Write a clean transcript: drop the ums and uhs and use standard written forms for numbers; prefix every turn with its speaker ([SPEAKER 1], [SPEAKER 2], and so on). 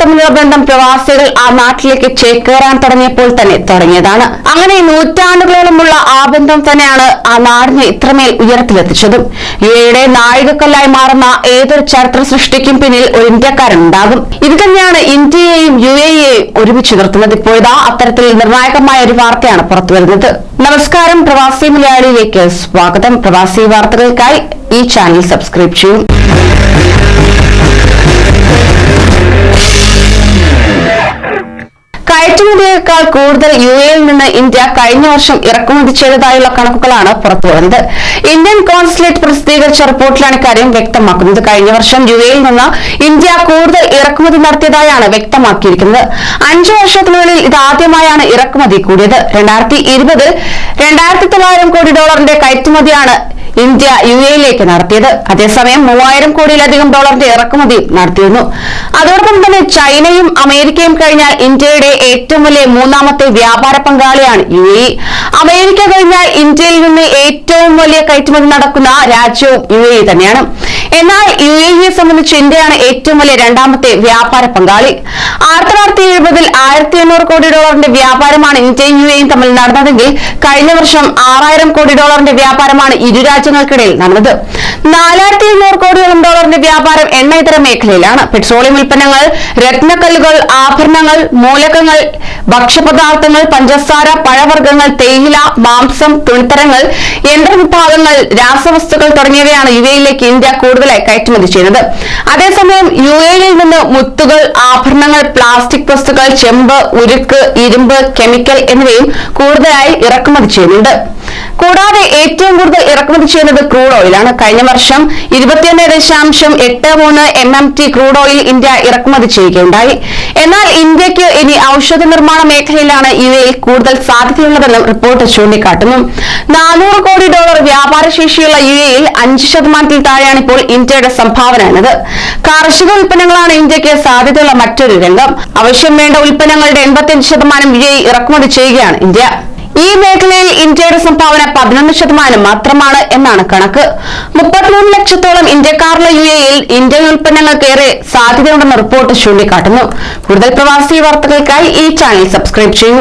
[SPEAKER 1] തമ്മിലുള്ള ബന്ധം പ്രവാസികൾ ആ നാട്ടിലേക്ക് ചേക്കേറാൻ തുടങ്ങിയപ്പോൾ തന്നെ തുടങ്ങിയതാണ്. അങ്ങനെ നൂറ്റാണ്ടുകളോളമുള്ള ആ ബന്ധം തന്നെയാണ് ആ നാടിനെ ഇത്രമേൽ ഉയരത്തിലെത്തിച്ചതും. യുഎഇയുടെ നാഴികക്കല്ലായി മാറുന്ന ഏതൊരു ചരിത്ര സൃഷ്ടിക്കും പിന്നിൽ ഒരു ഇന്ത്യക്കാരുണ്ടാകും. ഇത് തന്നെയാണ് ഇന്ത്യയെയും യുഎഇയെയും ഒരുമിച്ച് നിർത്തുന്നത്. ഇപ്പോഴാ അത്തരത്തിൽ നിർണായകമായ ഒരു വാർത്തയാണ് പുറത്തുവരുന്നത്. നമസ്കാരം, പ്രവാസി മലയാളിയിലേക്ക് സ്വാഗതം. പ്രവാസി വാർത്തകൾക്കായി ഈ ചാനൽ സബ്സ്ക്രൈബ് ചെയ്യും. കയറ്റുമതിയേക്കാൾ കൂടുതൽ യുഎഇയിൽ നിന്ന് ഇന്ത്യ കഴിഞ്ഞ വർഷം ഇറക്കുമതി ചെയ്തതായുള്ള കണക്കുകളാണ് പുറത്തുവരുന്നത്. ഇന്ത്യൻ കോൺസുലേറ്റ് പ്രസിദ്ധീകരിച്ച റിപ്പോർട്ടിലാണ് ഇക്കാര്യം വ്യക്തമാക്കുന്നത്. കഴിഞ്ഞ വർഷം യുഎഇയിൽ നിന്ന് ഇന്ത്യ കൂടുതൽ ഇറക്കുമതി നടത്തിയതായാണ് വ്യക്തമാക്കിയിരിക്കുന്നത്. 5 വർഷത്തിനുള്ളിൽ ഇതാദ്യമായാണ് ഇറക്കുമതി കൂടിയത്. 2020 $2,900 കോടി കയറ്റുമതിയാണ് ഇന്ത്യ യുഎഇയിലേക്ക് നടത്തിയത്. അതേസമയം 3000 കോടിയിലധികം ഡോളറിന്റെ ഇറക്കുമതി നടത്തിയിരുന്നു. അതോടൊപ്പം തന്നെ ചൈനയും അമേരിക്കയും കഴിഞ്ഞാൽ ഇന്ത്യയുടെ ഏറ്റവും വലിയ മൂന്നാമത്തെ വ്യാപാര പങ്കാളിയാണ് യുഎഇ. അമേരിക്ക കഴിഞ്ഞാൽ ഇന്ത്യയിൽ നിന്ന് ഏറ്റവും വലിയ കയറ്റുമതി നടക്കുന്ന രാജ്യവും യുഎഇ തന്നെയാണ്. എന്നാൽ യുഎഇയെ സംബന്ധിച്ച് ഇന്ത്യയാണ് ഏറ്റവും വലിയ രണ്ടാമത്തെ വ്യാപാര പങ്കാളി. 1970 $1,800 കോടി വ്യാപാരമാണ് ഇന്ത്യയും യുഎഇയും തമ്മിൽ നടന്നതെങ്കിൽ കഴിഞ്ഞ വർഷം $6,000 കോടി വ്യാപാരമാണ് ഇരു രാജ്യങ്ങൾക്കിടയിൽ നടന്നത്. $4,700 കോടിയോളം വ്യാപാരം എണ്ണ ഇതര മേഖലയിലാണ്. പെട്രോളിയം ഉൽപ്പന്നങ്ങൾ, രത്നക്കല്ലുകൾ, ആഭരണങ്ങൾ, മൂലകങ്ങൾ, ഭക്ഷ്യപദാർത്ഥങ്ങൾ, പഞ്ചസാര, പഴവർഗ്ഗങ്ങൾ, തേയില, മാംസം, തുണിത്തരങ്ങൾ, യന്ത്രവിഭാഗങ്ങൾ, രാസവസ്തുക്കൾ തുടങ്ങിയവയാണ് യുഎഇയിലേക്ക് ഇന്ത്യ കൂടുതലായി കയറ്റുമതി ചെയ്യുന്നത്. അതേസമയം യുഎഇയിൽ നിന്ന് മുത്തുകൾ, ആഭരണങ്ങൾ, പ്ലാസ്റ്റിക് വസ്തുക്കൾ, ചെമ്പ്, ഉരുക്ക്, ഇരുമ്പ്, കെമിക്കൽ എന്നിവയും കൂടുതലായി ഇറക്കുമതി ചെയ്യുന്നുണ്ട്. കൂടാതെ ഏറ്റവും കൂടുതൽ ഇറക്കുമതി ചെയ്യുന്നത് ക്രൂഡ് ഓയിലാണ്. കഴിഞ്ഞ വർഷം 21.83 MMT ക്രൂഡ് ഓയിൽ ഇന്ത്യ ഇറക്കുമതി ചെയ്യുകയുണ്ടായി. എന്നാൽ ഇന്ത്യക്ക് ഇനി ഔഷധ നിർമ്മാണ മേഖലയിലാണ് യുഎഇയിൽ കൂടുതൽ സാധ്യതയുള്ളതെന്നും റിപ്പോർട്ട് ചൂണ്ടിക്കാട്ടുന്നു. $400 കോടി വ്യാപാരശേഷിയുള്ള യുഎഇയിൽ 5% താഴെയാണ് ഇപ്പോൾ ഇന്ത്യയുടെ സംഭാവന എന്നത്. കാർഷിക ഉൽപ്പന്നങ്ങളാണ് ഇന്ത്യക്ക് സാധ്യതയുള്ള മറ്റൊരു രംഗം. ആവശ്യം വേണ്ട ഉൽപ്പന്നങ്ങളുടെ 85% യുഎഇ ഇറക്കുമതി ചെയ്യുകയാണ് ഇന്ത്യ. ഈ മേഖലയിൽ ഇന്ത്യയുടെ സംഭാവന 11% മാത്രമാണ് എന്നാണ് കണക്ക്. 33 ലക്ഷത്തോളം ഇന്ത്യക്കാരുള്ള യുഎഇയിൽ ഇന്ത്യൻ ഉൽപ്പന്നങ്ങൾക്കേറെ സാധ്യതയുണ്ടെന്ന് റിപ്പോർട്ട് ചൂണ്ടിക്കാട്ടുന്നു. കൂടുതൽ പ്രവാസി വാർത്തകൾക്കായി ഈ ചാനൽ സബ്സ്ക്രൈബ് ചെയ്യൂ.